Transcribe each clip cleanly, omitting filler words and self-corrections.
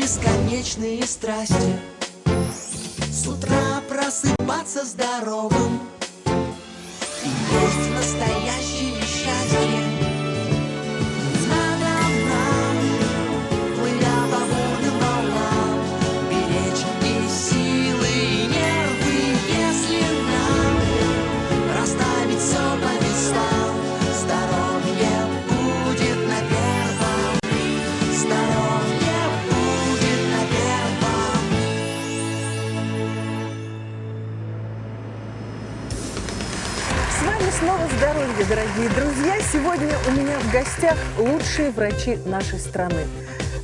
бесконечные страсти. С утра просыпаться здоровым и есть настоящее счастье. Надо нам, плывя по бурным волнам, беречь и силы, и нервы, если нам расставить все по местам. Здоровье будет на первом, здоровье будет на первом. С вами снова здоровье, дорогие друзья. Сегодня у меня в гостях лучшие врачи нашей страны.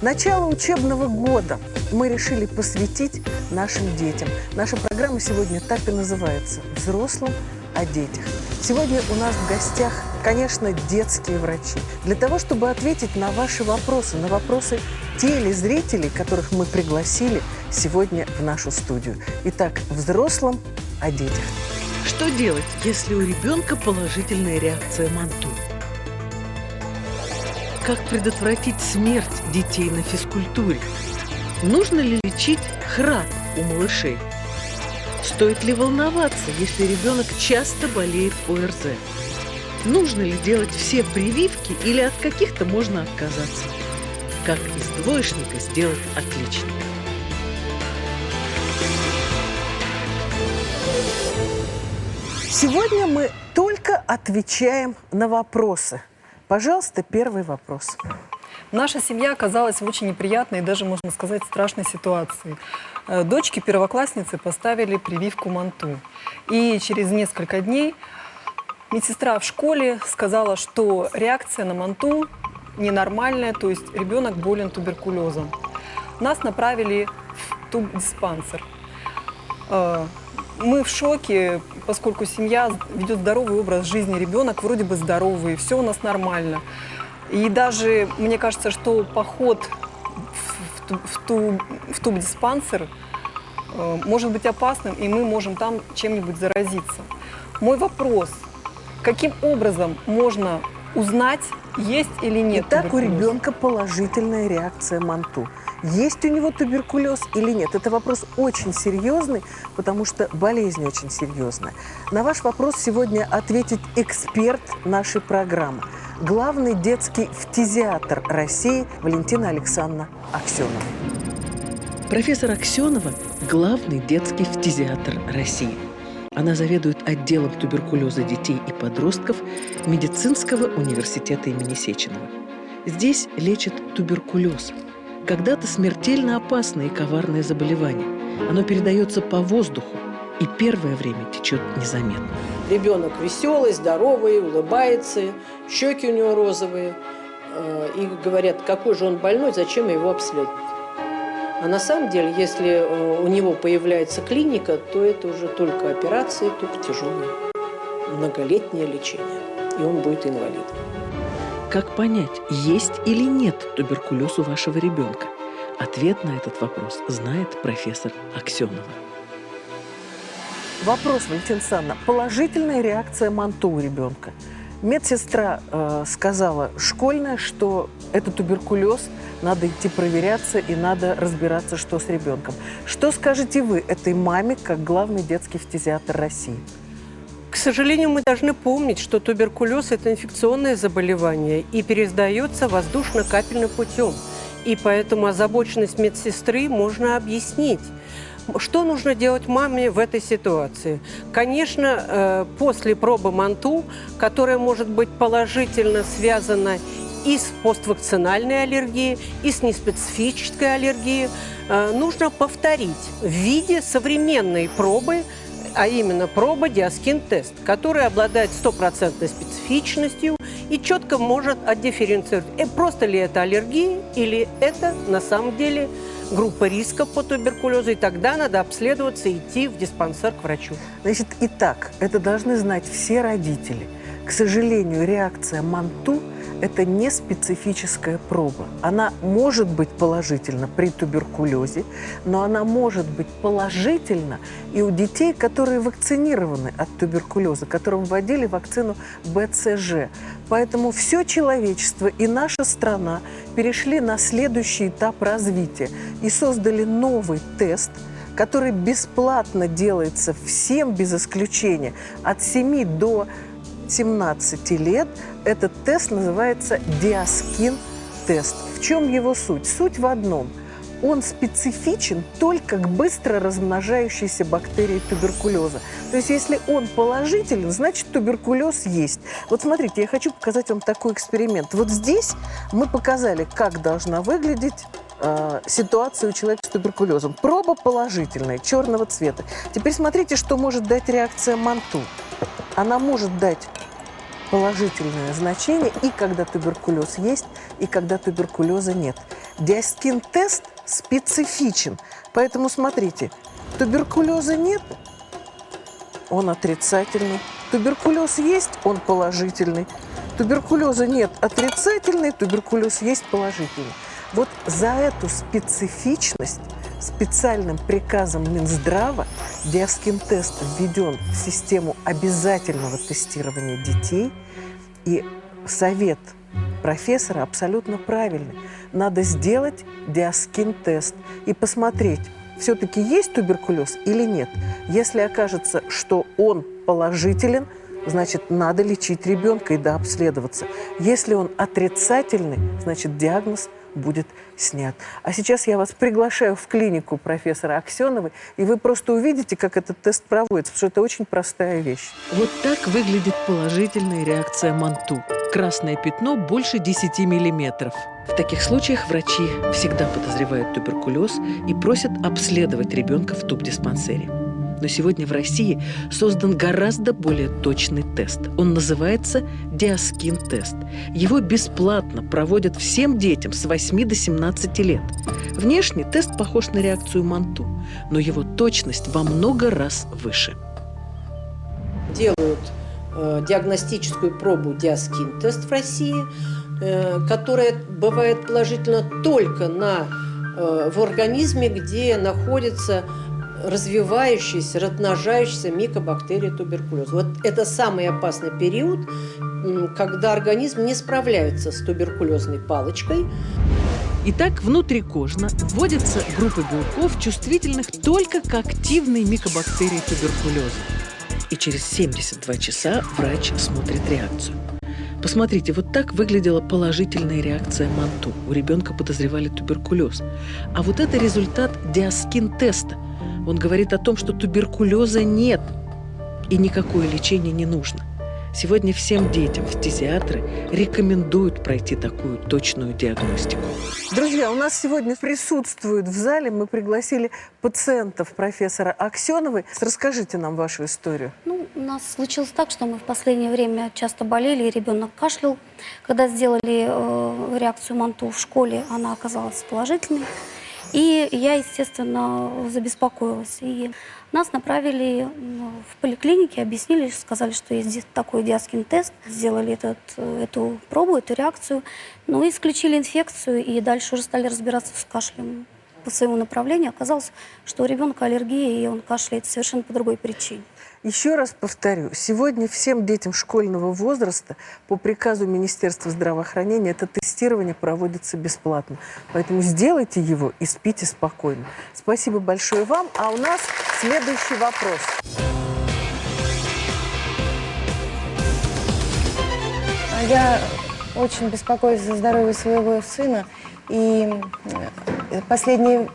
Начало учебного года мы решили посвятить нашим детям. Наша программа сегодня так и называется «Взрослым о детях». Сегодня у нас в гостях, конечно, детские врачи. Для того, чтобы ответить на ваши вопросы, на вопросы телезрителей, которых мы пригласили сегодня в нашу студию. Итак, «Взрослым о детях». Что делать, если у ребенка положительная реакция МАНТУ? Как предотвратить смерть детей на физкультуре? Нужно ли лечить храп у малышей? Стоит ли волноваться, если ребенок часто болеет ОРЗ? Нужно ли делать все прививки или от каких-то можно отказаться? Как из двоечника сделать отличника? Сегодня мы только отвечаем на вопросы. Пожалуйста, первый вопрос. Наша семья оказалась в очень неприятной и даже, можно сказать, страшной ситуации. Дочке первоклассницы поставили прививку МАНТУ. И через несколько дней медсестра в школе сказала, что реакция на МАНТУ ненормальная, то есть ребенок болен туберкулезом. Нас направили в тубдиспансер. Мы в шоке, поскольку семья ведет здоровый образ жизни, ребенок вроде бы здоровый, все у нас нормально. И даже, мне кажется, что поход в тубдиспансер может быть опасным, и мы можем там чем-нибудь заразиться. Мой вопрос, каким образом можно узнать, есть или нет Итак, у туберкулез? ребенка положительная реакция МАНТУ. Есть у него туберкулез или нет? Это вопрос очень серьезный, потому что болезнь очень серьезная. На ваш вопрос сегодня ответит эксперт нашей программы, главный детский фтизиатр России Валентина Александровна Аксенова. Профессор Аксенова – главный детский фтизиатр России. Она заведует отделом туберкулеза детей и подростков Медицинского университета имени Сеченова. Здесь лечат туберкулез. Когда-то смертельно опасное и коварное заболевание. Оно передается по воздуху и первое время течет незаметно. Ребенок веселый, здоровый, улыбается, щеки у него розовые. И говорят, какой же он больной, зачем его обследовать. А на самом деле, если у него появляется клиника, то это уже только операции, только тяжелое, многолетнее лечение. И он будет инвалидом. Как понять, есть или нет туберкулез у вашего ребенка? Ответ на этот вопрос знает профессор Аксенова. Вопрос, Валентина Александровна. Положительная реакция МАНТУ у ребенка. Медсестра сказала школьная, что это туберкулез, надо идти проверяться и надо разбираться, что с ребенком. Что скажете вы этой маме, как главный детский фтизиатр России? К сожалению, мы должны помнить, что туберкулез – это инфекционное заболевание и передается воздушно-капельным путем. И поэтому озабоченность медсестры можно объяснить. Что нужно делать маме в этой ситуации? Конечно, после пробы МАНТУ, которая может быть положительно связана и с поствакцинальной аллергией, и с неспецифической аллергией, нужно повторить в виде современной пробы, а именно проба Диаскин-тест, который обладает стопроцентной специфичностью и четко может отдифференцировать, просто ли это аллергия или это на самом деле группа риска по туберкулезу, и тогда надо обследоваться и идти в диспансер к врачу. Значит, итак, это должны знать все родители. К сожалению, реакция МАНТУ – это не специфическая проба. Она может быть положительна при туберкулезе, но она может быть положительна и у детей, которые вакцинированы от туберкулеза, которым вводили вакцину БЦЖ. Поэтому все человечество и наша страна перешли на следующий этап развития и создали новый тест, который бесплатно делается всем без исключения от 7 до 17 лет. Этот тест называется Диаскин-тест. В чем его суть? Суть в одном. Он специфичен только к быстро размножающейся бактерии туберкулеза. То есть, если он положителен, значит, туберкулез есть. Вот смотрите, я хочу показать вам такой эксперимент. Вот здесь мы показали, как должна выглядеть ситуация у человека с туберкулезом. Проба положительная, черного цвета. Теперь смотрите, что может дать реакция МАНТУ. Она может дать положительное значение и когда туберкулез есть, и когда туберкулеза нет. Диаскин-тест специфичен. Поэтому смотрите, туберкулеза нет, он отрицательный. Туберкулез есть, он положительный. Туберкулеза нет, отрицательный. Туберкулез есть, положительный. Вот за эту специфичность специальным приказом Минздрава Диаскин-тест введен в систему обязательного тестирования детей. И совет профессора абсолютно правильный. Надо сделать Диаскин-тест и посмотреть, все-таки есть туберкулез или нет. Если окажется, что он положителен, значит, надо лечить ребенка и дообследоваться. Если он отрицательный, значит, диагноз будет снят. А сейчас я вас приглашаю в клинику профессора Аксеновой, и вы просто увидите, как этот тест проводится, потому что это очень простая вещь. Вот так выглядит положительная реакция МАНТУ. Красное пятно больше 10 миллиметров. В таких случаях врачи всегда подозревают туберкулез и просят обследовать ребенка в тубдиспансере. Но сегодня в России создан гораздо более точный тест. Он называется Диаскин-тест. Его бесплатно проводят всем детям с 8 до 17 лет. Внешне тест похож на реакцию МАНТУ, но его точность во много раз выше. Делают диагностическую пробу Диаскин-тест в России, которая бывает положительно только в организме, где находится развивающаяся, размножающаяся микобактерия туберкулеза. Вот это самый опасный период, когда организм не справляется с туберкулезной палочкой. Итак, внутрикожно вводятся группы белков, чувствительных только к активной микобактерии туберкулеза. И через 72 часа врач смотрит реакцию. Посмотрите, вот так выглядела положительная реакция МАНТУ. У ребенка подозревали туберкулез. А вот это результат Диаскин-теста. Он говорит о том, что туберкулеза нет и никакое лечение не нужно. Сегодня всем детям фтизиатры рекомендуют пройти такую точную диагностику. Друзья, у нас сегодня присутствуют в зале, мы пригласили пациентов профессора Аксеновой. Расскажите нам вашу историю. У нас случилось так, что мы в последнее время часто болели, и ребенок кашлял. Когда сделали реакцию МАНТУ в школе, она оказалась положительной. И я, естественно, забеспокоилась. И нас направили в поликлинике, объяснили, сказали, что есть такой Диаскин-тест. Сделали эту пробу, эту реакцию, но исключили инфекцию, и дальше уже стали разбираться с кашлем по своему направлению. Оказалось, что у ребенка аллергия, и он кашляет совершенно по другой причине. Еще раз повторю, сегодня всем детям школьного возраста по приказу Министерства здравоохранения это тестирование проводится бесплатно. Поэтому сделайте его и спите спокойно. Спасибо большое вам. А у нас следующий вопрос. Я очень беспокоюсь за здоровье своего сына. И в последнее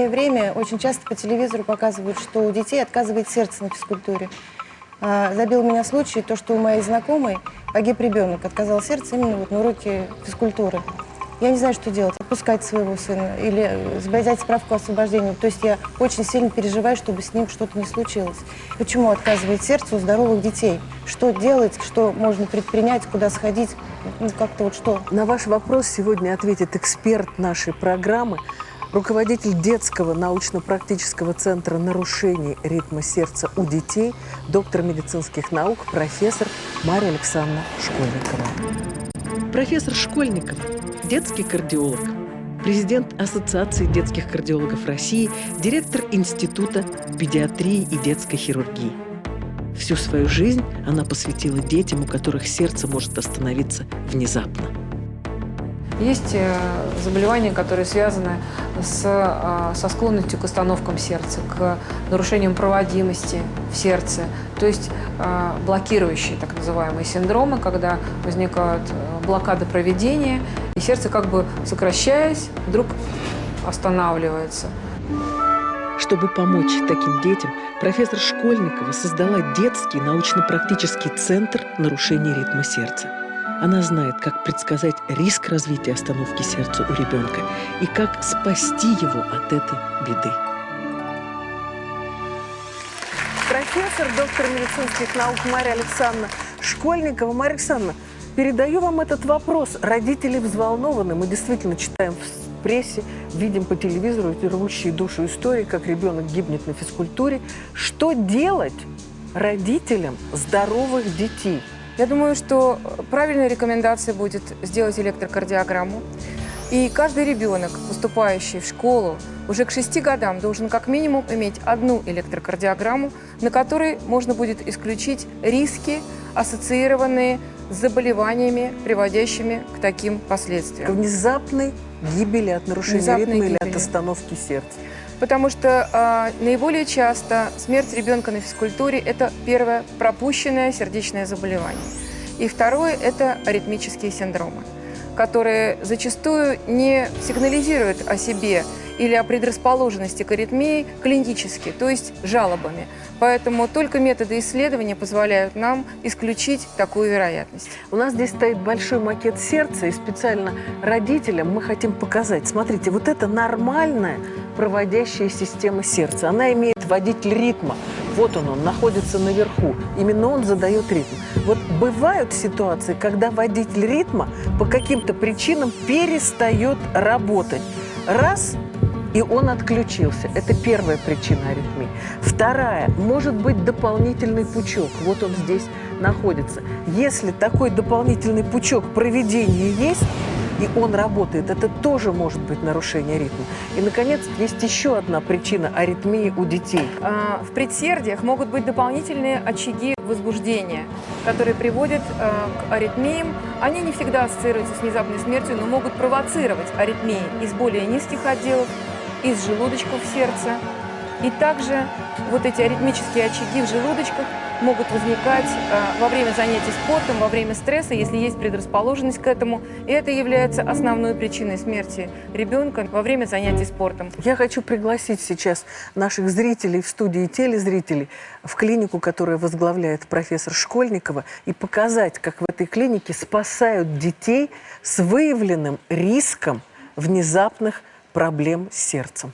время очень часто по телевизору показывают, что у детей отказывает сердце на физкультуре. Забил меня случай, то, что у моей знакомой погиб ребенок, отказал сердце именно на уроке физкультуры. Я не знаю, что делать, отпускать своего сына или взять справку о освобождении. То есть я очень сильно переживаю, чтобы с ним что-то не случилось. Почему отказывает сердце у здоровых детей? Что делать, что можно предпринять, куда сходить? Как-то вот что? На ваш вопрос сегодня ответит эксперт нашей программы, руководитель детского научно-практического центра нарушений ритма сердца у детей, доктор медицинских наук, профессор Мария Александровна Школьникова. Профессор Школьникова – детский кардиолог, президент Ассоциации детских кардиологов России, директор Института педиатрии и детской хирургии. Всю свою жизнь она посвятила детям, у которых сердце может остановиться внезапно. Есть заболевания, которые связаны со склонностью к остановкам сердца, к нарушениям проводимости в сердце, то есть блокирующие так называемые синдромы, когда возникают блокады проведения, и сердце, как бы сокращаясь, вдруг останавливается. Чтобы помочь таким детям, профессор Школьникова создала детский научно-практический центр нарушений ритма сердца. Она знает, как предсказать риск развития остановки сердца у ребенка и как спасти его от этой беды. Профессор, доктор медицинских наук Мария Александровна Школьникова. Мария Александровна, передаю вам этот вопрос. Родители взволнованы. Мы действительно читаем в прессе, видим по телевизору эти рвущие душу истории, как ребенок гибнет на физкультуре. Что делать родителям здоровых детей? Я думаю, что правильной рекомендацией будет сделать электрокардиограмму. И каждый ребенок, поступающий в школу, уже к 6 годам должен как минимум иметь одну электрокардиограмму, на которой можно будет исключить риски, ассоциированные с заболеваниями, приводящими к таким последствиям. К внезапной гибели от нарушения ритма или от остановки сердца. Потому что наиболее часто смерть ребенка на физкультуре – это первое пропущенное сердечное заболевание. И второе – это аритмические синдромы, которые зачастую не сигнализируют о себе или о предрасположенности к аритмии клинически, то есть жалобами. Поэтому только методы исследования позволяют нам исключить такую вероятность. У нас здесь стоит большой макет сердца, и специально родителям мы хотим показать. Смотрите, вот это нормальная проводящая система сердца. Она имеет водитель ритма. Вот он находится наверху. Именно он задает ритм. Вот бывают ситуации, когда водитель ритма по каким-то причинам перестает работать. Раз – и он отключился. Это первая причина аритмии. Вторая – может быть дополнительный пучок. Вот он здесь находится. Если такой дополнительный пучок проведения есть, и он работает, это тоже может быть нарушение ритма. И, наконец, есть еще одна причина аритмии у детей. В предсердиях могут быть дополнительные очаги возбуждения, которые приводят к аритмиям. Они не всегда ассоциируются с внезапной смертью, но могут провоцировать аритмии из более низких отделов, из желудочков сердца. И также вот эти аритмические очаги в желудочках могут возникать во время занятий спортом, во время стресса, если есть предрасположенность к этому. И это является основной причиной смерти ребенка во время занятий спортом. Я хочу пригласить сейчас наших зрителей в студии и телезрителей в клинику, которую возглавляет профессор Школьникова, и показать, как в этой клинике спасают детей с выявленным риском внезапных проблем с сердцем.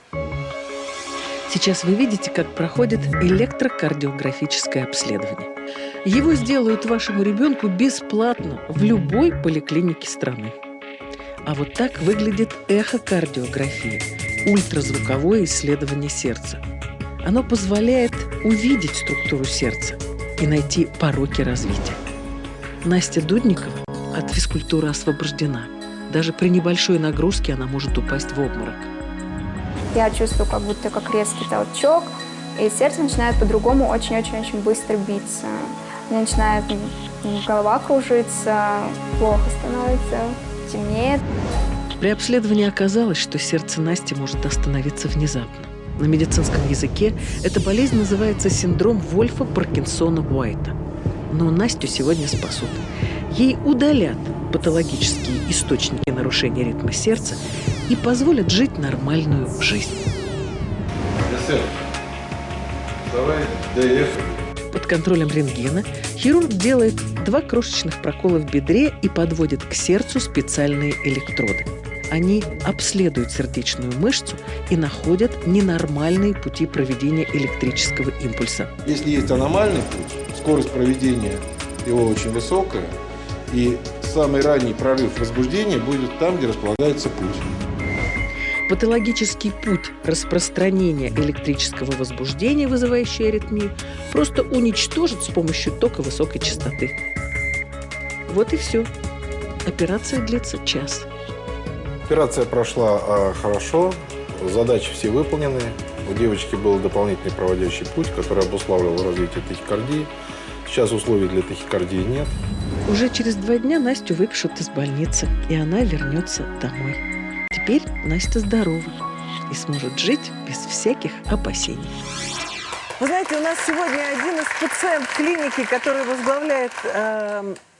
Сейчас вы видите, как проходит электрокардиографическое обследование. Его сделают вашему ребенку бесплатно в любой поликлинике страны. А вот так выглядит эхокардиография – ультразвуковое исследование сердца. Оно позволяет увидеть структуру сердца и найти пороки развития. Настя Дудникова от физкультуры освобождена. Даже при небольшой нагрузке она может упасть в обморок. Я чувствую как будто как резкий толчок, и сердце начинает по-другому очень-очень-очень быстро биться. У меня начинает голова кружиться, плохо становится, темнеет. При обследовании оказалось, что сердце Насти может остановиться внезапно. На медицинском языке эта болезнь называется синдром Вольфа-Паркинсона-Уайта. Но Настю сегодня спасут. Ей удалят патологические источники нарушения ритма сердца и позволят жить нормальную жизнь. Под контролем рентгена хирург делает 2 крошечных прокола в бедре и подводит к сердцу специальные электроды. Они обследуют сердечную мышцу и находят ненормальные пути проведения электрического импульса. Если есть аномальный путь, скорость проведения его очень высокая, и самый ранний прорыв возбуждения будет там, где располагается путь. Патологический путь распространения электрического возбуждения, вызывающего аритмию, просто уничтожить с помощью тока высокой частоты. Вот и все. Операция длится час. Операция прошла хорошо, задачи все выполнены. У девочки был дополнительный проводящий путь, который обуславливал развитие тахикардии. Сейчас условий для тахикардии нет. Уже через 2 дня Настю выпишут из больницы, и она вернется домой. Теперь Настя здорова и сможет жить без всяких опасений. Вы знаете, у нас сегодня один из пациентов клиники, который возглавляет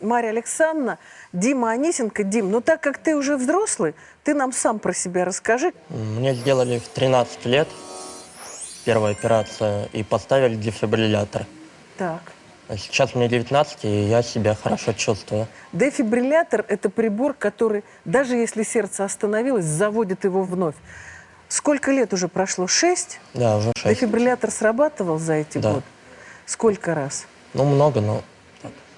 Марья Александровна, Дима Анисенко. Дим, ну так как ты уже взрослый, ты нам сам про себя расскажи. Мне сделали в 13 лет первая операция и поставили дефибриллятор. Так. Сейчас мне 19, и я себя хорошо чувствую. Дефибриллятор – это прибор, который, даже если сердце остановилось, заводит его вновь. Сколько лет уже прошло? 6? Да, уже 6. Дефибриллятор срабатывал за эти годы? Сколько раз? Ну, много, но...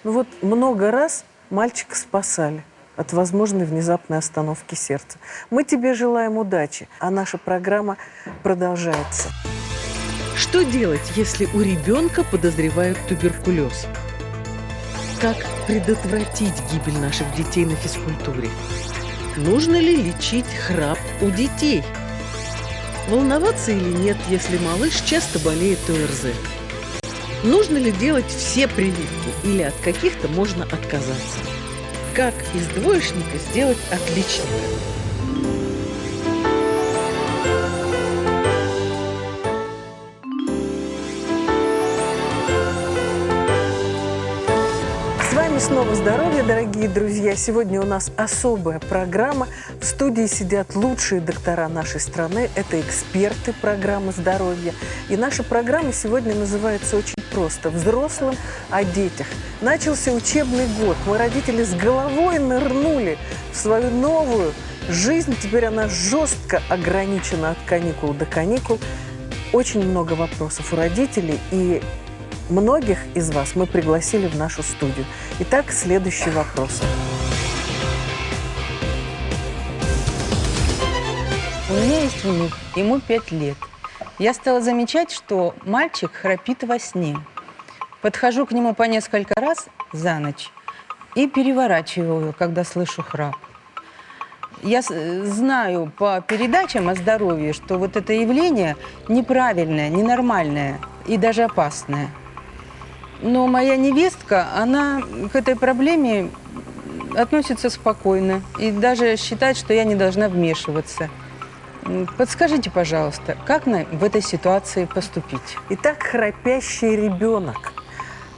Ну вот много раз мальчика спасали от возможной внезапной остановки сердца. Мы тебе желаем удачи, а наша программа продолжается. Что делать, если у ребенка подозревают туберкулез? Как предотвратить гибель наших детей на физкультуре? Нужно ли лечить храп у детей? Волноваться или нет, если малыш часто болеет ОРЗ? Нужно ли делать все прививки или от каких-то можно отказаться? Как из двоечника сделать отличника? С вами снова «Здоровье», дорогие друзья. Сегодня у нас особая программа. В студии сидят лучшие доктора нашей страны. Это эксперты программы «Здоровье». И наша программа сегодня называется очень просто «Взрослым о детях». Начался учебный год. Мы, родители, с головой нырнули в свою новую жизнь. Теперь она жестко ограничена от каникул до каникул. Очень много вопросов у родителей, и многих из вас мы пригласили в нашу студию. Итак, следующий вопрос. У меня есть внук, ему 5 лет. Я стала замечать, что мальчик храпит во сне. Подхожу к нему по несколько раз за ночь и переворачиваю его, когда слышу храп. Я знаю по передачам о здоровье, что вот это явление неправильное, ненормальное и даже опасное. Но моя невестка, она к этой проблеме относится спокойно и даже считает, что я не должна вмешиваться. Подскажите, пожалуйста, как нам в этой ситуации поступить? Итак, храпящий ребенок.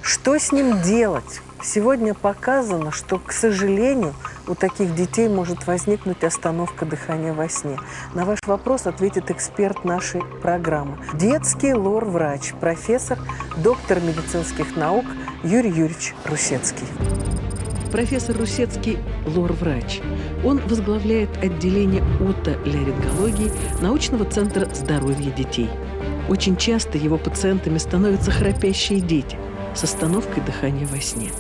Что с ним делать? Сегодня показано, что, к сожалению, у таких детей может возникнуть остановка дыхания во сне. На ваш вопрос ответит эксперт нашей программы. Детский лор-врач, профессор, доктор медицинских наук Юрий Юрьевич Русецкий. Профессор Русецкий – лор-врач. Он возглавляет отделение отоларингологии научного центра здоровья детей. Очень часто его пациентами становятся храпящие дети с остановкой дыхания во сне.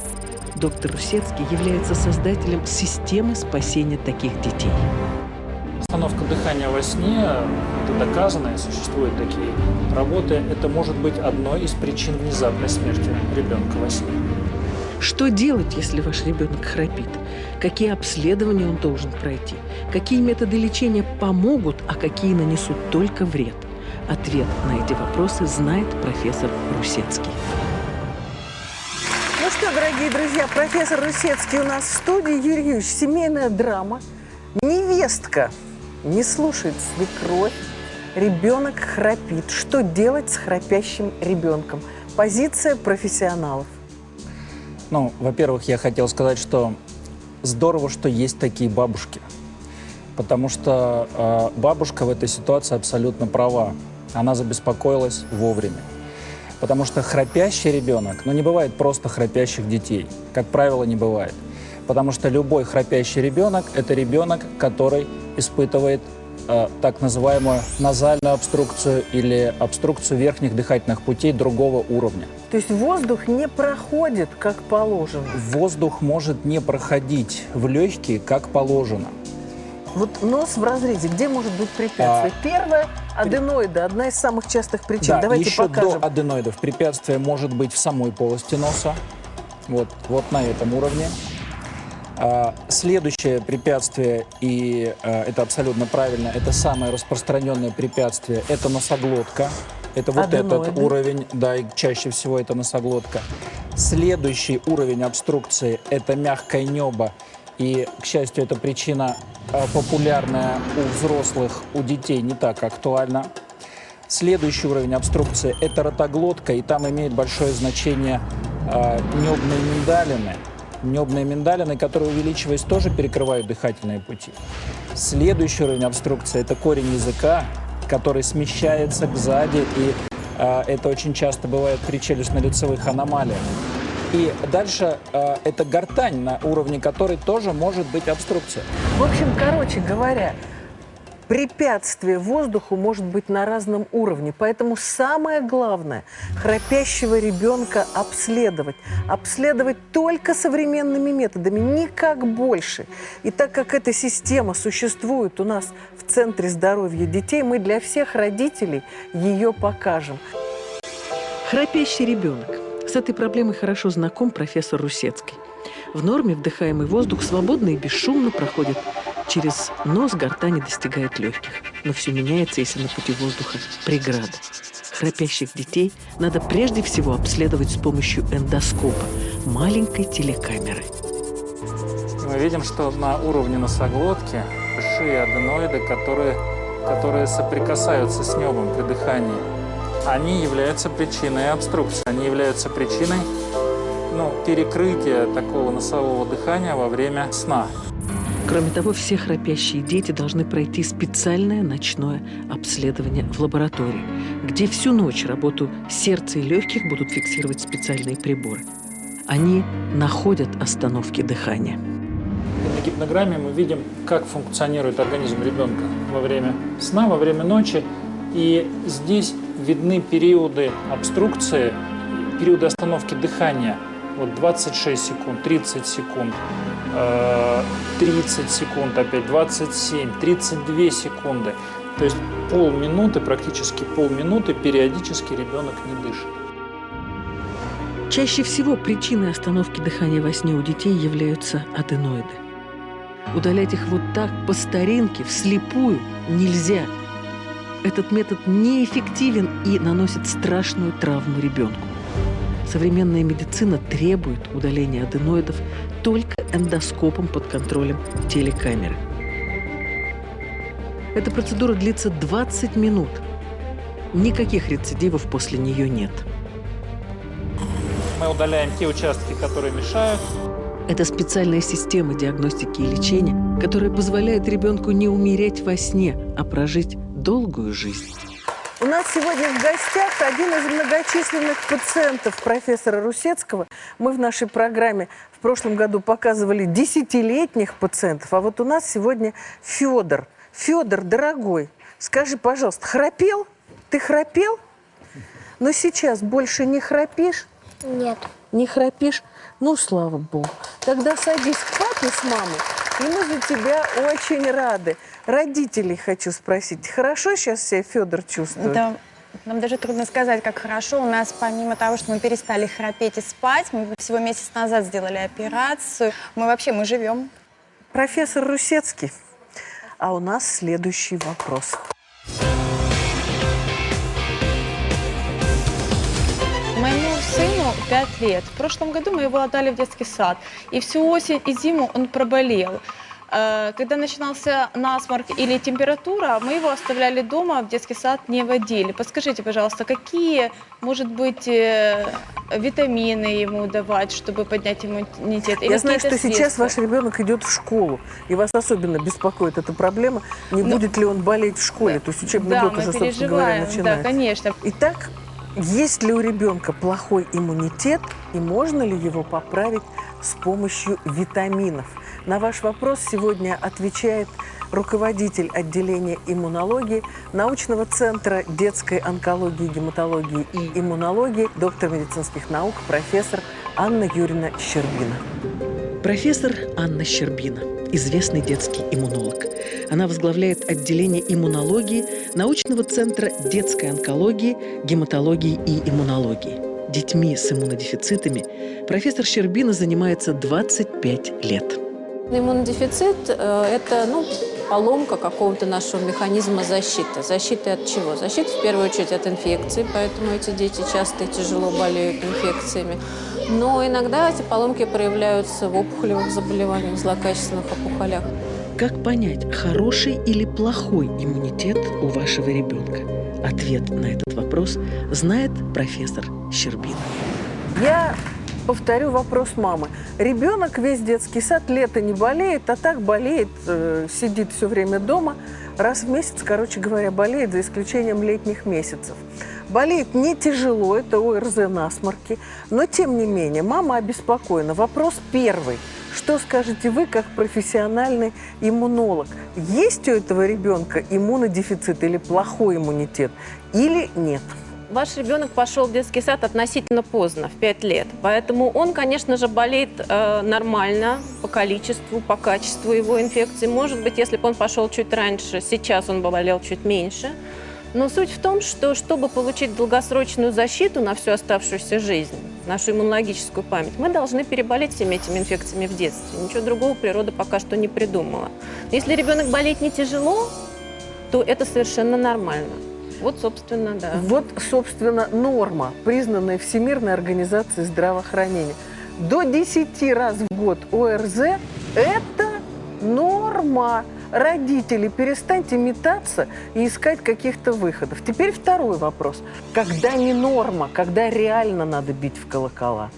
Доктор Русецкий является создателем системы спасения таких детей. Остановка дыхания во сне, это доказано, и существуют такие работы, это может быть одной из причин внезапной смерти ребенка во сне. Что делать, если ваш ребенок храпит? Какие обследования он должен пройти? Какие методы лечения помогут, а какие нанесут только вред? Ответ на эти вопросы знает профессор Русецкий. Ну что, дорогие друзья, профессор Русецкий у нас в студии. Юрий Юрьевич, семейная драма. Невестка не слушает свекровь, ребенок храпит. Что делать с храпящим ребенком? Позиция профессионалов. Ну, во-первых, я хотел сказать, что здорово, что есть такие бабушки. Потому что бабушка в этой ситуации абсолютно права. Она забеспокоилась вовремя. Потому что храпящий ребенок, ну не бывает просто храпящих детей. Как правило, не бывает. Потому что любой храпящий ребенок – это ребенок, который испытывает так называемую назальную обструкцию или обструкцию верхних дыхательных путей другого уровня. То есть воздух не проходит, как положено? Воздух может не проходить в легкие, как положено. Вот нос в разрезе, где может быть препятствие? Первое – аденоиды, одна из самых частых причин. Да, Давайте еще покажем. до аденоидов препятствие может быть в самой полости носа, вот на этом уровне. Следующее препятствие, и это абсолютно правильно, это самое распространенное препятствие, это носоглотка. Это вот Аденоиды. этот уровень, да, и чаще всего это носоглотка. Следующий уровень обструкции – это мягкое небо. И, к счастью, эта причина популярная у взрослых, у детей не так актуальна. Следующий уровень обструкции – это ротоглотка, и там имеет большое значение небные миндалины. Небные миндалины, которые, увеличиваясь, тоже перекрывают дыхательные пути. Следующий уровень обструкции – это корень языка, который смещается сзади, и это очень часто бывает при челюстно-лицевых аномалиях. И дальше это гортань, на уровне которой тоже может быть обструкция. В общем, короче говоря, препятствие воздуху может быть на разном уровне. Поэтому самое главное – храпящего ребенка обследовать. Обследовать только современными методами, никак больше. И так как эта система существует у нас в Центре здоровья детей, мы для всех родителей ее покажем. Храпящий ребенок. С этой проблемой хорошо знаком профессор Русецкий. В норме вдыхаемый воздух свободно и бесшумно проходит через нос, гортань и достигает легких. Но все меняется, если на пути воздуха преграда. Храпящих детей надо прежде всего обследовать с помощью эндоскопа, маленькой телекамеры. Мы видим, что на уровне носоглотки большие аденоиды, которые соприкасаются с небом при дыхании. Они являются причиной обструкции, они являются причиной перекрытия такого носового дыхания во время сна. Кроме того, все храпящие дети должны пройти специальное ночное обследование в лаборатории, где всю ночь работу сердца и легких будут фиксировать специальные приборы. Они находят остановки дыхания. На гипнограмме мы видим, как функционирует организм ребенка во время сна, во время ночи. И здесь видны периоды обструкции, периоды остановки дыхания. Вот 26 секунд, 30 секунд, 30 секунд, опять 27, 32 секунды. То есть полминуты, практически полминуты периодически ребенок не дышит. Чаще всего причиной остановки дыхания во сне у детей являются аденоиды. Удалять их вот так, по старинке, вслепую, нельзя. Этот метод неэффективен и наносит страшную травму ребенку. Современная медицина требует удаления аденоидов только эндоскопом под контролем телекамеры. Эта процедура длится 20 минут. Никаких рецидивов после нее нет. Мы удаляем те участки, которые мешают. Это специальная система диагностики и лечения, которая позволяет ребенку не умереть во сне, а прожить долгую жизнь. У нас сегодня в гостях один из многочисленных пациентов профессора Русецкого. Мы в нашей программе в прошлом году показывали 10-летних пациентов, а вот у нас сегодня Федор. Федор, дорогой, скажи, пожалуйста, храпел? Ты храпел? Но сейчас больше не храпишь? Нет. Не храпишь? Ну, слава богу. Тогда садись к папе с мамой, и мы за тебя очень рады. Родителей хочу спросить, хорошо сейчас себя Федор чувствует? Да, нам даже трудно сказать, как хорошо. У нас, помимо того, что мы перестали храпеть и спать, мы всего месяц назад сделали операцию. Мы живем. Профессор Русецкий, а у нас следующий вопрос. Моему сыну 5 лет. В прошлом году мы его отдали в детский сад. И всю осень и зиму он проболел. Когда начинался насморк или температура, мы его оставляли дома, в детский сад не водили. Подскажите, пожалуйста, какие, может быть, витамины ему давать, чтобы поднять иммунитет? Я знаю, что сейчас ваш ребенок идет в школу, и вас особенно беспокоит эта проблема, не будет ли он болеть в школе, то есть учебный год уже, собственно говоря, начинается. Да, конечно. Итак, есть ли у ребенка плохой иммунитет, и можно ли его поправить с помощью витаминов? На ваш вопрос сегодня отвечает руководитель отделения иммунологии научного центра детской онкологии, гематологии и иммунологии, доктор медицинских наук, профессор Анна Юрьевна Щербина. Профессор Анна Щербина, известный детский иммунолог. Она возглавляет отделение иммунологии научного центра детской онкологии, гематологии и иммунологии. Детьми с иммунодефицитами профессор Щербина занимается 25 лет. Иммунодефицит – это поломка какого-то нашего механизма защиты. Защиты от чего? Защита, в первую очередь, от инфекций, поэтому эти дети часто и тяжело болеют инфекциями. Но иногда эти поломки проявляются в опухолевых заболеваниях, в злокачественных опухолях. Как понять, хороший или плохой иммунитет у вашего ребенка? Ответ на этот вопрос знает профессор Щербина. Я повторю вопрос мамы. Ребенок весь детский сад лето не болеет, а так болеет, сидит все время дома. Раз в месяц, короче говоря, болеет, за исключением летних месяцев. Болеет не тяжело, это ОРЗ, насморки. Но, тем не менее, мама обеспокоена. Вопрос первый. Что скажете вы, как профессиональный иммунолог? Есть у этого ребенка иммунодефицит или плохой иммунитет, или нет? Ваш ребенок пошел в детский сад относительно поздно, в 5 лет. Поэтому он, конечно же, болеет нормально по количеству, по качеству его инфекции. Может быть, если бы он пошел чуть раньше, сейчас он бы болел чуть меньше. Но суть в том, что чтобы получить долгосрочную защиту на всю оставшуюся жизнь, нашу иммунологическую память, мы должны переболеть всеми этими инфекциями в детстве. Ничего другого природа пока что не придумала. Но если ребенок болеет не тяжело, то это совершенно нормально. Вот, собственно, да. Вот, собственно, норма, признанная Всемирной организацией здравоохранения. До 10 раз в год ОРЗ – это норма. Родители, перестаньте метаться и искать каких-то выходов. Теперь второй вопрос. Когда не норма, когда реально надо бить в колокола?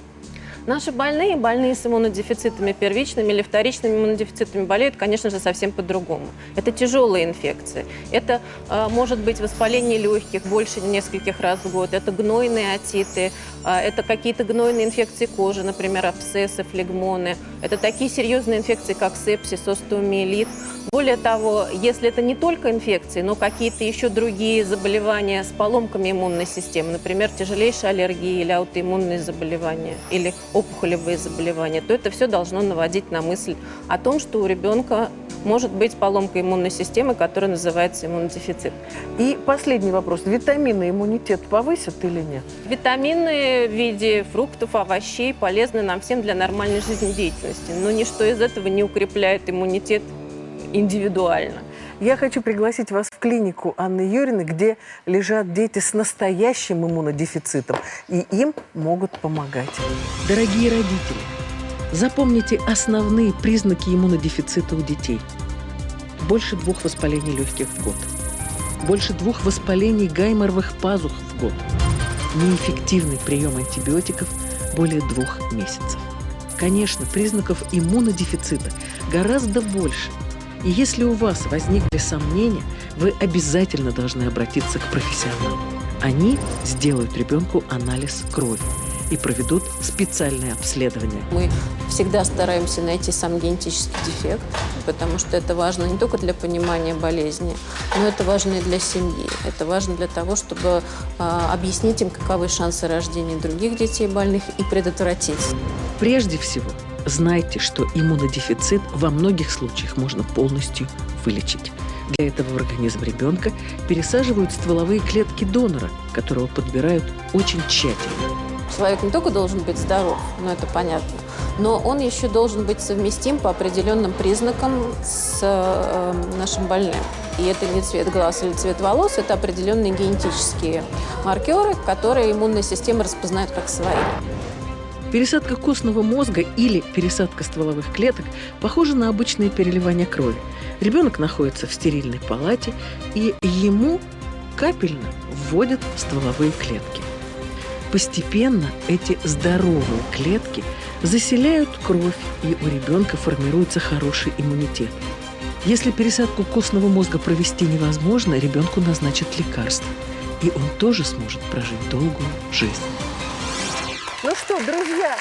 Наши больные с иммунодефицитами первичными или вторичными иммунодефицитами болеют, конечно же, совсем по-другому. Это тяжелые инфекции. Это может быть воспаление легких больше нескольких раз в год. Это гнойные отиты, это какие-то гнойные инфекции кожи, например, абсцессы, флегмоны. Это такие серьезные инфекции, как сепсис, остеомиелит. Более того, если это не только инфекции, но какие-то еще другие заболевания с поломками иммунной системы, например, тяжелейшие аллергии или аутоиммунные заболевания, или опухолевые заболевания, то это все должно наводить на мысль о том, что у ребенка может быть поломка иммунной системы, которая называется иммунодефицит. И последний вопрос. Витамины иммунитет повысят или нет? Витамины в виде фруктов, овощей полезны нам всем для нормальной жизнедеятельности, но ничто из этого не укрепляет иммунитет индивидуально. Я хочу пригласить вас в клинику Анны Юрьевны, где лежат дети с настоящим иммунодефицитом, и им могут помогать. Дорогие родители, запомните основные признаки иммунодефицита у детей. Больше 2 воспалений легких в год. Больше 2 воспалений гайморовых пазух в год. Неэффективный прием антибиотиков более 2 месяцев. Конечно, признаков иммунодефицита гораздо больше. И если у вас возникли сомнения, вы обязательно должны обратиться к профессионалам. Они сделают ребенку анализ крови и проведут специальное обследование. Мы всегда стараемся найти сам генетический дефект, потому что это важно не только для понимания болезни, но это важно и для семьи. Это важно для того, чтобы объяснить им, каковы шансы рождения других детей больных и предотвратить. Прежде всего, знайте, что иммунодефицит во многих случаях можно полностью вылечить. Для этого в организм ребенка пересаживают стволовые клетки донора, которого подбирают очень тщательно. Человек не только должен быть здоров, но это понятно, но он еще должен быть совместим по определенным признакам с нашим больным. И это не цвет глаз или цвет волос, это определенные генетические маркеры, которые иммунная система распознает как свои. Пересадка костного мозга или пересадка стволовых клеток похожа на обычное переливание крови. Ребенок находится в стерильной палате, и ему капельно вводят стволовые клетки. Постепенно эти здоровые клетки заселяют кровь, и у ребенка формируется хороший иммунитет. Если пересадку костного мозга провести невозможно, ребенку назначат лекарства, и он тоже сможет прожить долгую жизнь. Ну что, друзья,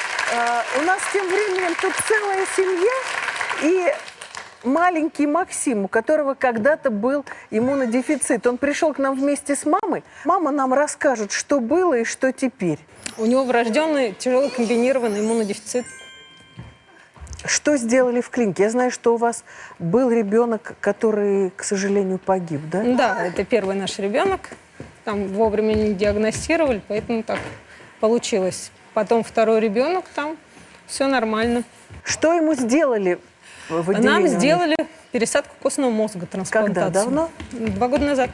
у нас тем временем тут целая семья, и маленький Максим, у которого когда-то был иммунодефицит. Он пришел к нам вместе с мамой. Мама нам расскажет, что было и что теперь. У него врожденный тяжелый комбинированный иммунодефицит. Что сделали в клинике? Я знаю, что у вас был ребенок, который, к сожалению, погиб, да? Да, это первый наш ребенок. Там вовремя не диагностировали, поэтому так получилось. Потом второй ребенок, там все нормально. Что ему сделали в отделении? Нам сделали пересадку костного мозга, трансплантацию. Когда? Давно? 2 года назад.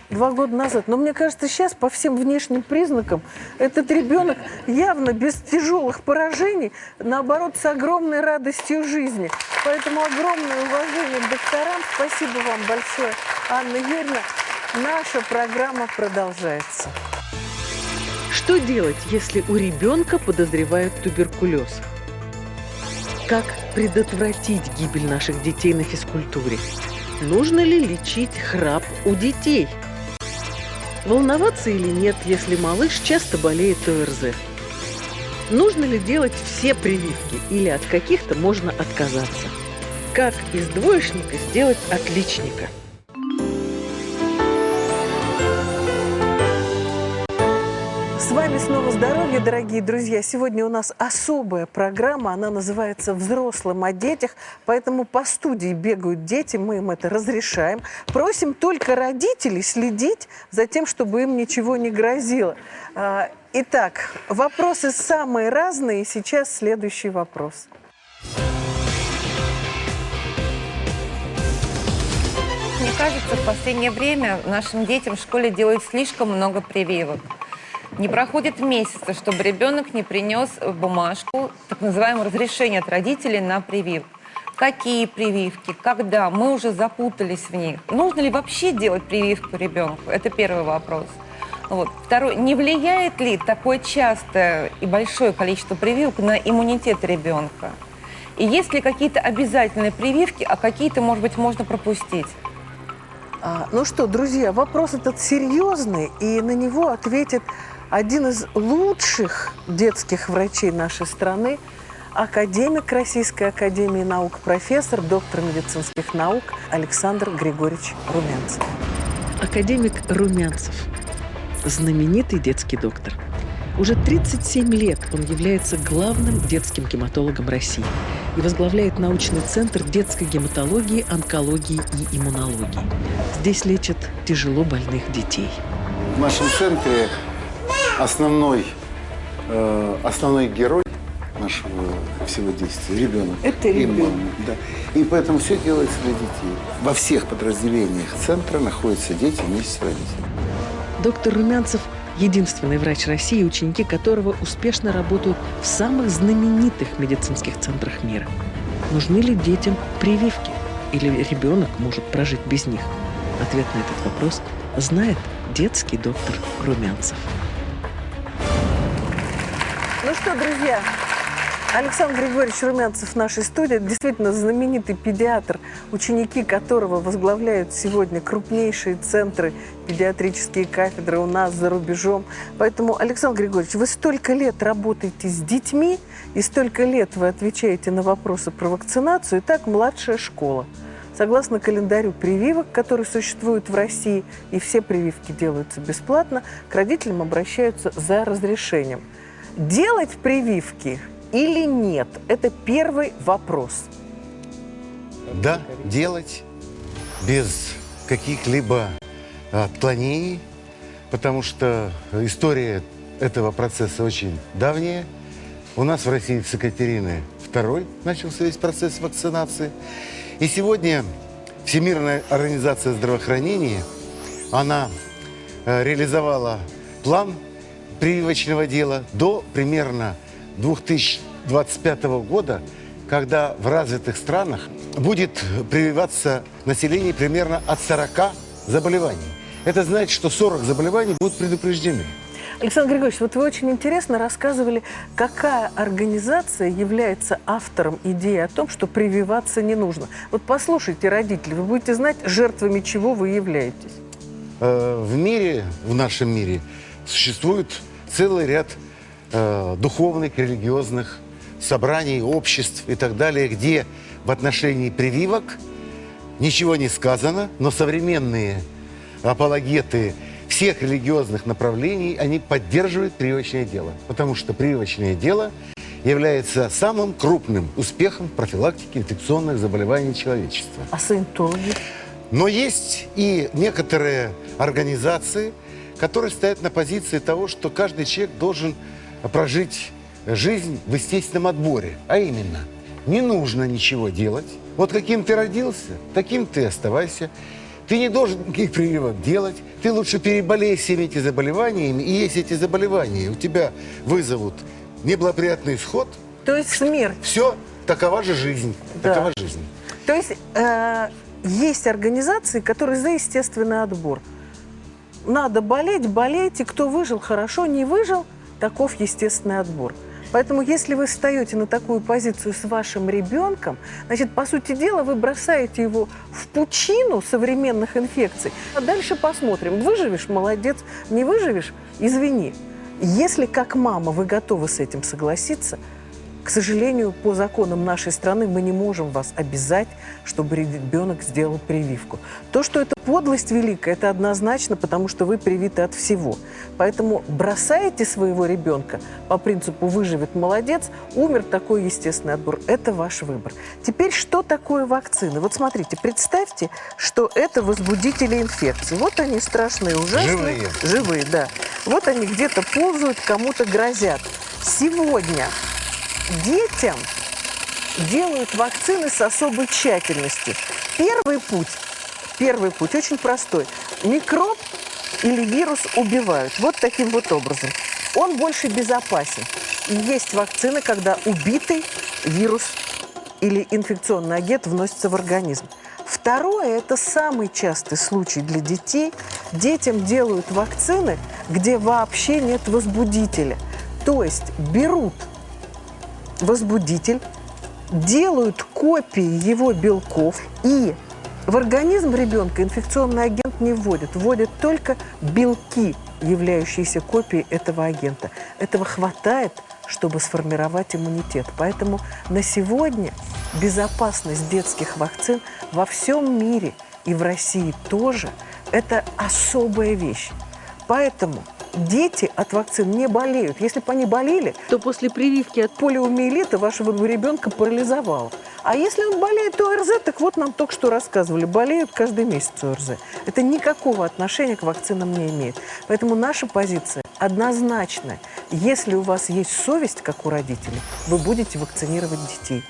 2 года назад. Но мне кажется, сейчас по всем внешним признакам этот ребенок явно без тяжелых поражений, наоборот, с огромной радостью жизни. Поэтому огромное уважение к докторам. Спасибо вам большое, Анна Юрьевна. Наша программа продолжается. Что делать, если у ребенка подозревают туберкулез? Как предотвратить гибель наших детей на физкультуре? Нужно ли лечить храп у детей? Волноваться или нет, если малыш часто болеет ОРЗ? Нужно ли делать все прививки или от каких-то можно отказаться? Как из двоечника сделать отличника? С вами снова «Здоровье», дорогие друзья. Сегодня у нас особая программа, она называется «Взрослым о детях», поэтому по студии бегают дети, мы им это разрешаем. Просим только родителей следить за тем, чтобы им ничего не грозило. Итак, вопросы самые разные, сейчас следующий вопрос. Мне кажется, в последнее время нашим детям в школе делают слишком много прививок. Не проходит месяца, чтобы ребенок не принес бумажку, так называемое разрешение от родителей на прививку. Какие прививки, когда, мы уже запутались в них. Нужно ли вообще делать прививку ребенку? Это первый вопрос. Вот. Второй, не влияет ли такое частое и большое количество прививок на иммунитет ребенка? И есть ли какие-то обязательные прививки, а какие-то, может быть, можно пропустить? Ну что, друзья, вопрос этот серьезный, и на него ответит один из лучших детских врачей нашей страны, академик Российской академии наук, профессор, доктор медицинских наук Александр Григорьевич Румянцев. Академик Румянцев – знаменитый детский доктор. Уже 37 лет он является главным детским гематологом России и возглавляет научный центр детской гематологии, онкологии и иммунологии. Здесь лечат тяжело больных детей. В нашем центре основной герой нашего всего действия – ребенок. Это ребенок. Да. И поэтому все делается для детей. Во всех подразделениях центра находятся дети вместе с родителями. Доктор Румянцев – единственный врач России, ученики которого успешно работают в самых знаменитых медицинских центрах мира. Нужны ли детям прививки? Или ребенок может прожить без них? Ответ на этот вопрос знает детский доктор Румянцев. Ну что, друзья, Александр Григорьевич Румянцев в нашей студии, действительно знаменитый педиатр, ученики которого возглавляют сегодня крупнейшие центры, педиатрические кафедры у нас за рубежом. Поэтому, Александр Григорьевич, вы столько лет работаете с детьми, и столько лет вы отвечаете на вопросы про вакцинацию, и так младшая школа. Согласно календарю прививок, который существует в России, и все прививки делаются бесплатно, к родителям обращаются за разрешением. Делать прививки или нет? Это первый вопрос. Да, делать без каких-либо отклонений, потому что история этого процесса очень давняя. У нас в России с Екатерины II начался весь процесс вакцинации. И сегодня Всемирная организация здравоохранения, она реализовала план прививочного дела до примерно 2025 года, когда в развитых странах будет прививаться население примерно от 40 заболеваний. Это значит, что 40 заболеваний будут предупреждены. Александр Григорьевич, вот вы очень интересно рассказывали, какая организация является автором идеи о том, что прививаться не нужно. Вот послушайте, родители, вы будете знать, жертвами чего вы являетесь. В мире, в нашем мире, существует целый ряд духовных, религиозных собраний, обществ и так далее, где в отношении прививок ничего не сказано, но современные апологеты всех религиозных направлений, они поддерживают прививочное дело. Потому что прививочное дело является самым крупным успехом в профилактике инфекционных заболеваний человечества. А саентологи? Но есть и некоторые организации, которые стоят на позиции того, что каждый человек должен прожить жизнь в естественном отборе. А именно, не нужно ничего делать. Вот каким ты родился, таким ты оставайся. Ты не должен никаких прививок делать. Ты лучше переболей всеми этими заболеваниями. И если эти заболевания у тебя вызовут неблагоприятный исход... То есть смерть. Все, такова же жизнь. Да. Такова жизнь. То есть есть организации, которые за естественный отбор. Надо болеть, болейте. Кто выжил, хорошо. Не выжил, таков естественный отбор. Поэтому, если вы встаете на такую позицию с вашим ребенком, значит, по сути дела, вы бросаете его в пучину современных инфекций. А дальше посмотрим. Выживешь – молодец. Не выживешь – извини. Если, как мама, вы готовы с этим согласиться, к сожалению, по законам нашей страны мы не можем вас обязать, чтобы ребенок сделал прививку. То, что это подлость великая, это однозначно, потому что вы привиты от всего. Поэтому бросаете своего ребенка по принципу «выживет – молодец», умер – такой естественный отбор. Это ваш выбор. Теперь, что такое вакцины? Вот смотрите, представьте, что это возбудители инфекции. Вот они страшные, ужасные. Живые. Живые, да. Вот они где-то ползают, кому-то грозят. Сегодня детям делают вакцины с особой тщательностью. Первый путь очень простой. Микроб или вирус убивают. Вот таким вот образом. Он больше безопасен. И есть вакцины, когда убитый вирус или инфекционный агент вносится в организм. Второе, это самый частый случай для детей. Детям делают вакцины, где вообще нет возбудителя. То есть берут возбудитель, делают копии его белков, и в организм ребенка инфекционный агент не вводят. Вводят только белки, являющиеся копией этого агента. Этого хватает, чтобы сформировать иммунитет. Поэтому на сегодня безопасность детских вакцин во всем мире и в России тоже – это особая вещь. Поэтому дети от вакцин не болеют. Если бы они болели, то после прививки от полиомиелита вашего ребенка парализовало. А если он болеет ОРЗ, так вот нам только что рассказывали, болеют каждый месяц ОРЗ. Это никакого отношения к вакцинам не имеет. Поэтому наша позиция однозначная. Если у вас есть совесть, как у родителей, вы будете вакцинировать детей.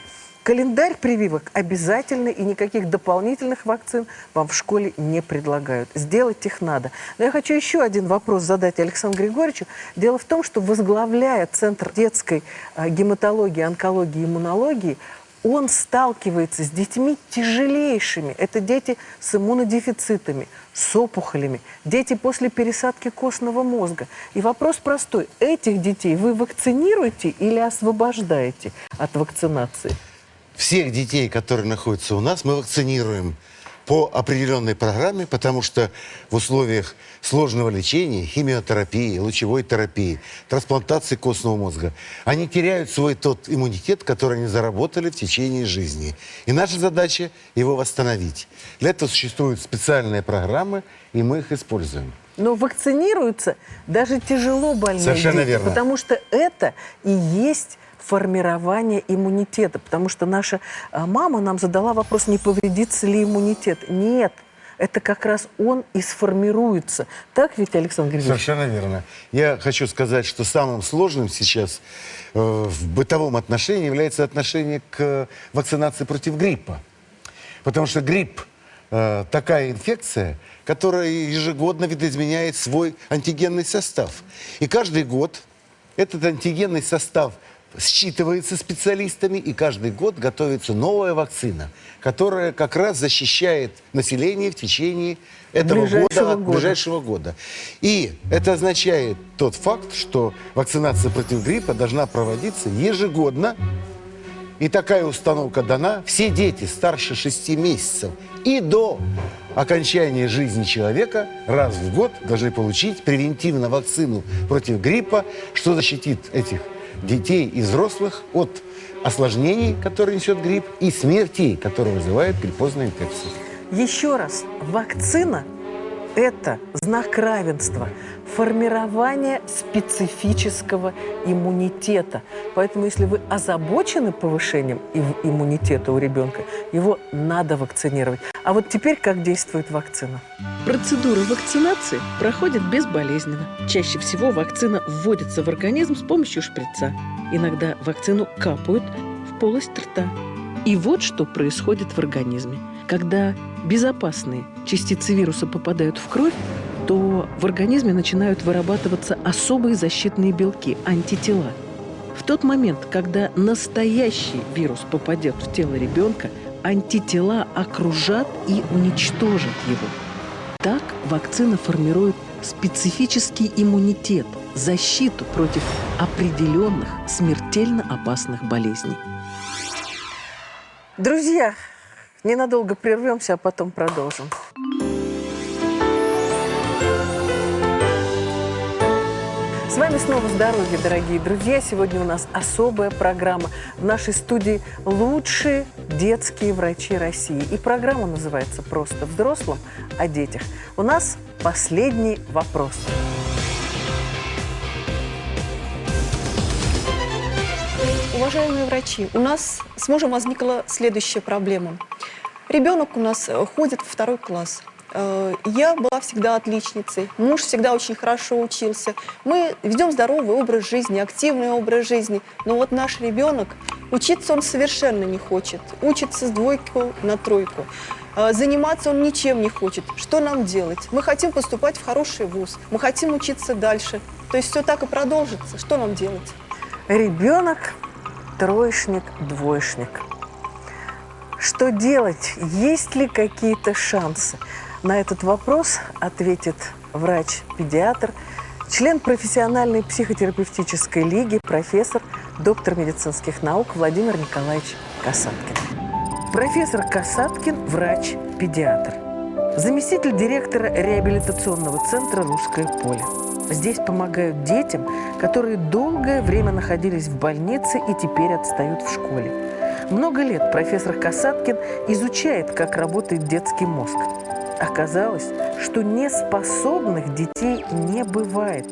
Календарь прививок обязательно, и никаких дополнительных вакцин вам в школе не предлагают. Сделать их надо. Но я хочу еще один вопрос задать Александру Григорьевичу. Дело в том, что возглавляя Центр детской гематологии, онкологии и иммунологии, он сталкивается с детьми тяжелейшими. Это дети с иммунодефицитами, с опухолями, дети после пересадки костного мозга. И вопрос простой. Этих детей вы вакцинируете или освобождаете от вакцинации? Всех детей, которые находятся у нас, мы вакцинируем по определенной программе, потому что в условиях сложного лечения, химиотерапии, лучевой терапии, трансплантации костного мозга, они теряют свой тот иммунитет, который они заработали в течение жизни. И наша задача его восстановить. Для этого существуют специальные программы, и мы их используем. Но вакцинируются даже тяжело больные Совершенно дети, верно. потому что это и есть формирование иммунитета. Потому что наша мама нам задала вопрос, не повредится ли иммунитет. Нет, это как раз он и сформируется. Так ведь, Александр Григорьевич? Совершенно верно. Я хочу сказать, что самым сложным сейчас в бытовом отношении является отношение к вакцинации против гриппа. Потому что грипп такая инфекция, которая ежегодно видоизменяет свой антигенный состав. И каждый год этот антигенный состав считывается специалистами, и каждый год готовится новая вакцина, которая как раз защищает население в течение этого ближайшего года. И это означает тот факт, что вакцинация против гриппа должна проводиться ежегодно. И такая установка дана. Все дети старше 6 месяцев и до окончания жизни человека раз в год должны получить превентивно вакцину против гриппа, что защитит этих детей и взрослых от осложнений, которые несет грипп, и смертей, которые вызывает гриппозная инфекция. Еще раз, вакцина это знак равенства, формирование специфического иммунитета. Поэтому, если вы озабочены повышением иммунитета у ребенка, его надо вакцинировать. А вот теперь как действует вакцина? Процедура вакцинации проходит безболезненно. Чаще всего вакцина вводится в организм с помощью шприца. Иногда вакцину капают в полость рта. И вот что происходит в организме. Когда безопасные частицы вируса попадают в кровь, то в организме начинают вырабатываться особые защитные белки – антитела. В тот момент, когда настоящий вирус попадет в тело ребенка, антитела окружат и уничтожат его. Так вакцина формирует специфический иммунитет, защиту против определенных смертельно опасных болезней. Друзья, ненадолго прервемся, а потом продолжим. С вами снова «Здоровье», дорогие друзья. Сегодня у нас особая программа. В нашей студии лучшие детские врачи России. И программа называется «Просто взрослым о детях». У нас последний вопрос. Уважаемые врачи, у нас с мужем возникла следующая проблема. Ребенок у нас ходит в 2 класс. Я была всегда отличницей, муж всегда очень хорошо учился. Мы ведем здоровый образ жизни, активный образ жизни. Но вот наш ребенок, учиться он совершенно не хочет. Учится с 2 на 3. Заниматься он ничем не хочет. Что нам делать? Мы хотим поступать в хороший вуз, мы хотим учиться дальше. То есть все так и продолжится. Что нам делать? Ребенок троечник, двоечник. Что делать? Есть ли какие-то шансы? На этот вопрос ответит врач-педиатр, член профессиональной психотерапевтической лиги, профессор, доктор медицинских наук Владимир Николаевич Касаткин. Профессор Касаткин – врач-педиатр, заместитель директора реабилитационного центра «Русское поле». Здесь помогают детям, которые долгое время находились в больнице и теперь отстают в школе. Много лет профессор Касаткин изучает, как работает детский мозг. Оказалось, что неспособных детей не бывает.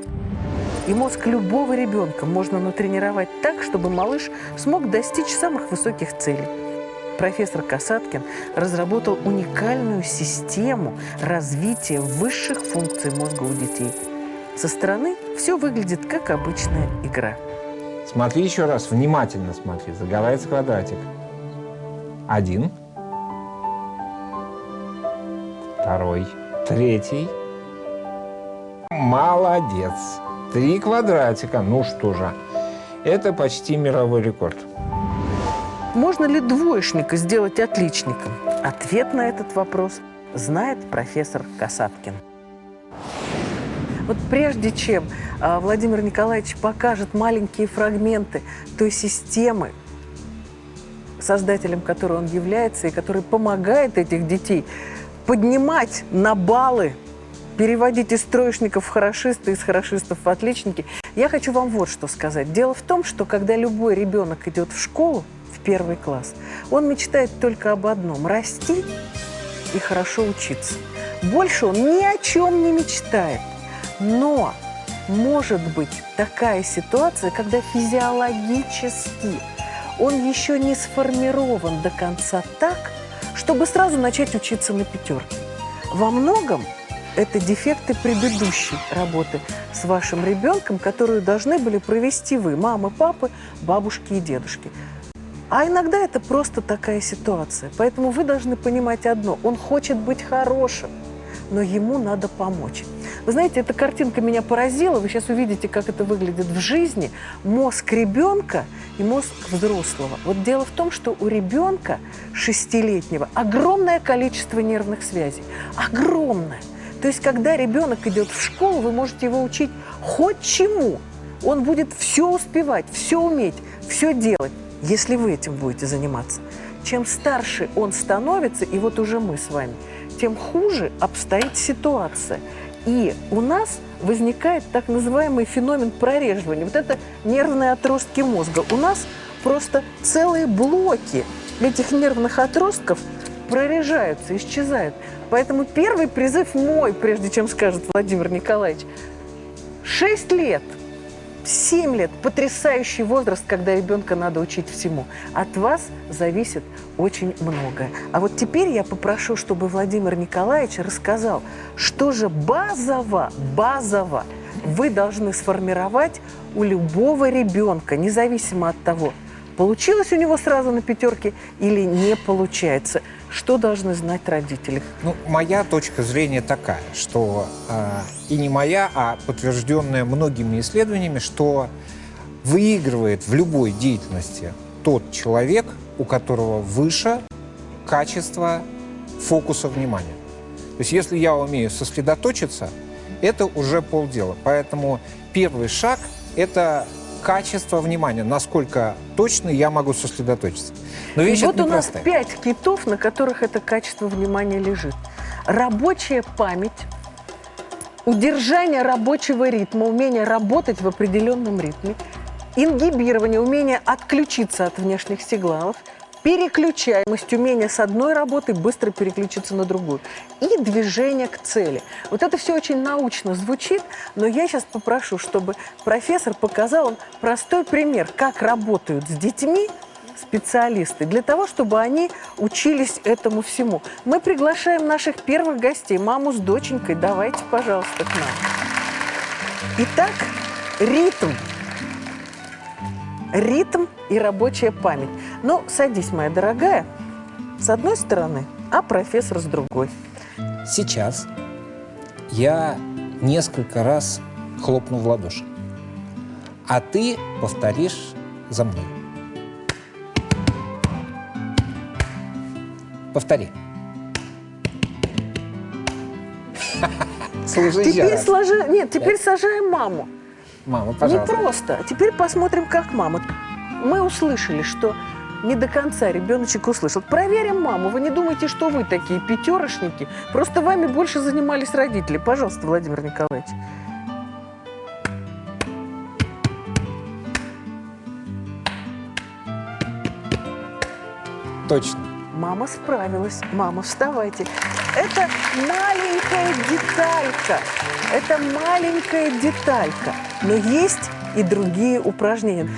И мозг любого ребенка можно натренировать так, чтобы малыш смог достичь самых высоких целей. Профессор Касаткин разработал уникальную систему развития высших функций мозга у детей. Со стороны все выглядит как обычная игра. Смотри еще раз, внимательно смотри. Загорается квадратик. 1. 2. 3. Молодец. 3 квадратика. Ну что же, это почти мировой рекорд. Можно ли двоечника сделать отличником? Ответ на этот вопрос знает профессор Касаткин. Вот прежде чем Владимир Николаевич покажет маленькие фрагменты той системы, создателем которой он является, и который помогает этих детей поднимать на баллы, переводить из троечников в хорошисты, из хорошистов в отличники, я хочу вам вот что сказать. Дело в том, что когда любой ребенок идет в школу, в 1 класс, он мечтает только об одном – расти и хорошо учиться. Больше он ни о чем не мечтает. Но может быть такая ситуация, когда физиологически он еще не сформирован до конца так, чтобы сразу начать учиться на 5. Во многом это дефекты предыдущей работы с вашим ребенком, которую должны были провести вы, мамы, папы, бабушки и дедушки. А иногда это просто такая ситуация. Поэтому вы должны понимать одно – он хочет быть хорошим, но ему надо помочь. Вы знаете, эта картинка меня поразила. Вы сейчас увидите, как это выглядит в жизни. Мозг ребенка и мозг взрослого. Вот дело в том, что у ребенка 6-летнего огромное количество нервных связей. Огромное. То есть, когда ребенок идет в школу, вы можете его учить хоть чему. Он будет все успевать, все уметь, все делать, если вы этим будете заниматься. Чем старше он становится, и вот уже мы с вами, тем хуже обстоит ситуация. И у нас возникает так называемый феномен прореживания. Вот это нервные отростки мозга. У нас просто целые блоки этих нервных отростков прорежаются, исчезают. Поэтому первый призыв мой, прежде чем скажет Владимир Николаевич, 6 лет, 7 лет – потрясающий возраст, когда ребенка надо учить всему. От вас зависит очень многое. А вот теперь я попрошу, чтобы Владимир Николаевич рассказал, что же базово вы должны сформировать у любого ребенка, независимо от того, получилось у него сразу на 5 или не получается. Что должны знать родители? Ну, моя точка зрения такая, что и не моя, а подтвержденная многими исследованиями, что выигрывает в любой деятельности тот человек, у которого выше качество фокуса внимания. То есть если я умею сосредоточиться, это уже полдела. Поэтому первый шаг – это качество внимания, насколько точно я могу сосредоточиться. Но вещь вот это у нас непростая. 5 китов, на которых это качество внимания лежит. Рабочая память, удержание рабочего ритма, умение работать в определенном ритме, ингибирование, умение отключиться от внешних сигналов, переключаемость, умение с одной работы быстро переключиться на другую. И движение к цели. Вот это все очень научно звучит, но я сейчас попрошу, чтобы профессор показал вам простой пример, как работают с детьми специалисты, для того, чтобы они учились этому всему. Мы приглашаем наших первых гостей, маму с доченькой. Давайте, пожалуйста, к нам. Итак, ритм. Ритм и рабочая память. Ну, садись, моя дорогая, с одной стороны, а профессор с другой. Сейчас я несколько раз хлопну в ладоши, а ты повторишь за мной. Повтори. Слушай, Теперь сажаем маму. Мама, пожалуйста. Не просто. Теперь посмотрим, как мама. Мы услышали, что не до конца ребеночек услышал. Проверим маму. Вы не думайте, что вы такие пятерошники. Просто вами больше занимались родители. Пожалуйста, Владимир Николаевич. Точно. Мама справилась. Мама, вставайте. Это маленькая деталька. Это маленькая деталька. Но есть и другие упражнения.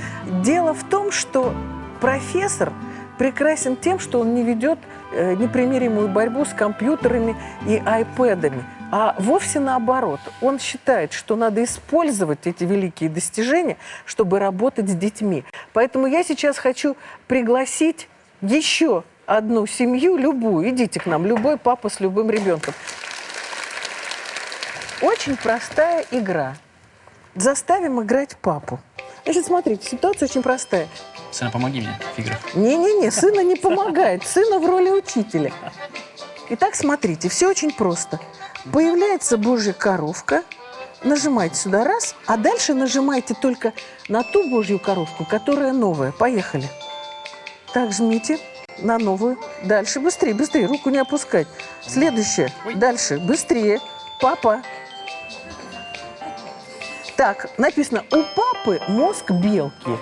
Дело в том, что профессор прекрасен тем, что он не ведет непримиримую борьбу с компьютерами и айпэдами, а вовсе наоборот. Он считает, что надо использовать эти великие достижения, чтобы работать с детьми. Поэтому я сейчас хочу пригласить еще одну семью, любую. Идите к нам, любой папа с любым ребенком. Очень простая игра. Заставим играть папу. Значит, смотрите, ситуация очень простая. Сына, помоги мне в играх. Не-не-не, сына не помогает. Сына в роли учителя. Итак, смотрите, все очень просто. Появляется Божья коровка, нажимаете сюда раз, а дальше нажимаете только на ту Божью коровку, которая новая. Поехали. Так, жмите на новую. Дальше, быстрее, быстрее, руку не опускать. Следующее. Дальше, быстрее. Папа. Так, написано, у папы мозг белки.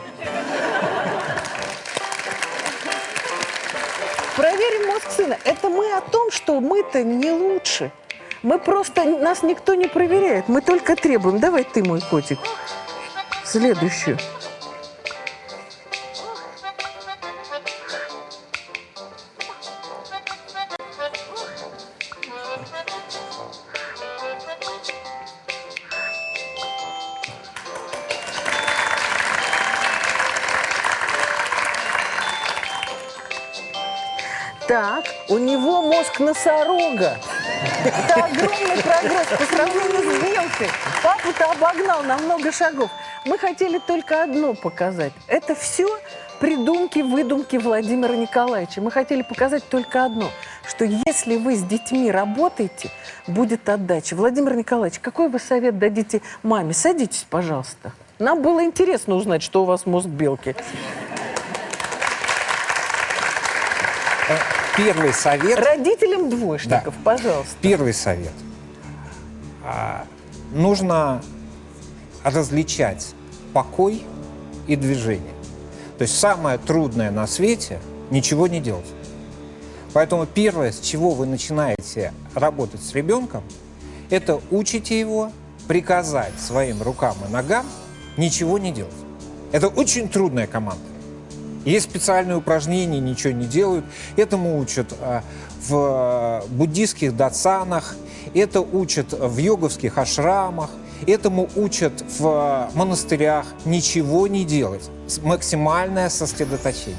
Проверим мозг сына. Это мы о том, что мы-то не лучше. Мы просто, нас никто не проверяет, мы только требуем. Давай ты, мой котик. Следующую. Так, у него мозг носорога. Это огромный прогресс по сравнению с белкой. Папу-то обогнал на много шагов. Мы хотели только одно показать. Это все придумки, выдумки Владимира Николаевича. Мы хотели показать только одно, что если вы с детьми работаете, будет отдача. Владимир Николаевич, какой вы совет дадите маме? Садитесь, пожалуйста. Нам было интересно узнать, что у вас мозг белки. Первый совет... Родителям двоечников, да. Пожалуйста. Первый совет. Нужно различать покой и движение. То есть самое трудное на свете – ничего не делать. Поэтому первое, с чего вы начинаете работать с ребенком, это учите его приказать своим рукам и ногам ничего не делать. Это очень трудная команда. Есть специальные упражнения, ничего не делают. Этому учат в буддийских датсанах, это учат в йоговских ашрамах, этому учат в монастырях. Ничего не делать. Максимальное сосредоточение.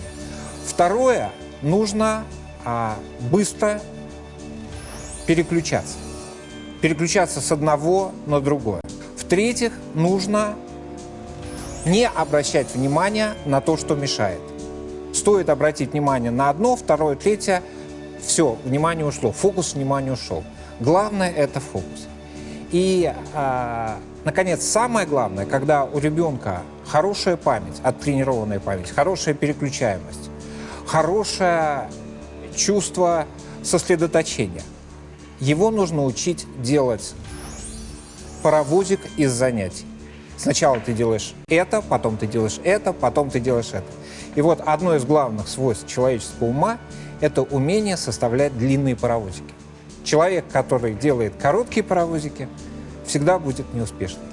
Второе, нужно быстро переключаться. Переключаться с одного на другое. В-третьих, нужно не обращать внимания на то, что мешает. Стоит обратить внимание на одно, второе, третье, все, внимание ушло, фокус внимания ушел. Главное – это фокус. И, наконец, самое главное, когда у ребенка хорошая память, оттренированная память, хорошая переключаемость, хорошее чувство сосредоточения, его нужно учить делать паровозик из занятий. Сначала ты делаешь это, потом ты делаешь это, потом ты делаешь это. И вот одно из главных свойств человеческого ума – это умение составлять длинные паровозики. Человек, который делает короткие паровозики, всегда будет неуспешным.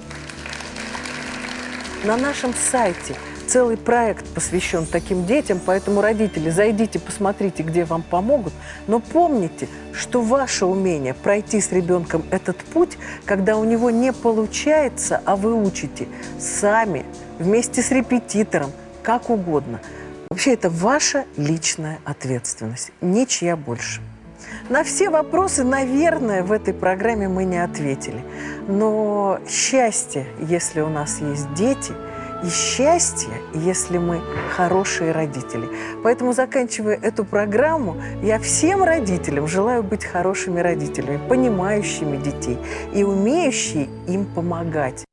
На нашем сайте целый проект посвящен таким детям, поэтому, родители, зайдите, посмотрите, где вам помогут. Но помните, что ваше умение пройти с ребенком этот путь, когда у него не получается, а вы учите сами, вместе с репетитором, как угодно. Вообще, это ваша личная ответственность, ничья больше. На все вопросы, наверное, в этой программе мы не ответили. Но счастье, если у нас есть дети, и счастье, если мы хорошие родители. Поэтому, заканчивая эту программу, я всем родителям желаю быть хорошими родителями, понимающими детей и умеющими им помогать.